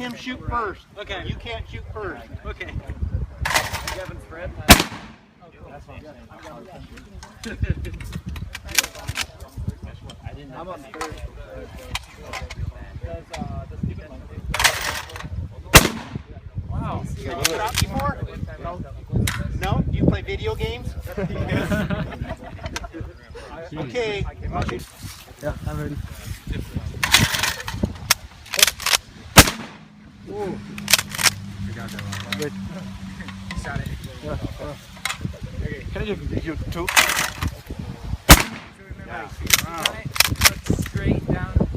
him shoot first. Okay. You can't shoot first. Okay. Kevin's Fred. That's what I'm saying. I'm on third. Wow. You shot before? No. No? You play video games? Okay. Yeah, I'm ready. Ooh. Good. Shot it. Yeah. Can I just you two? Straight down.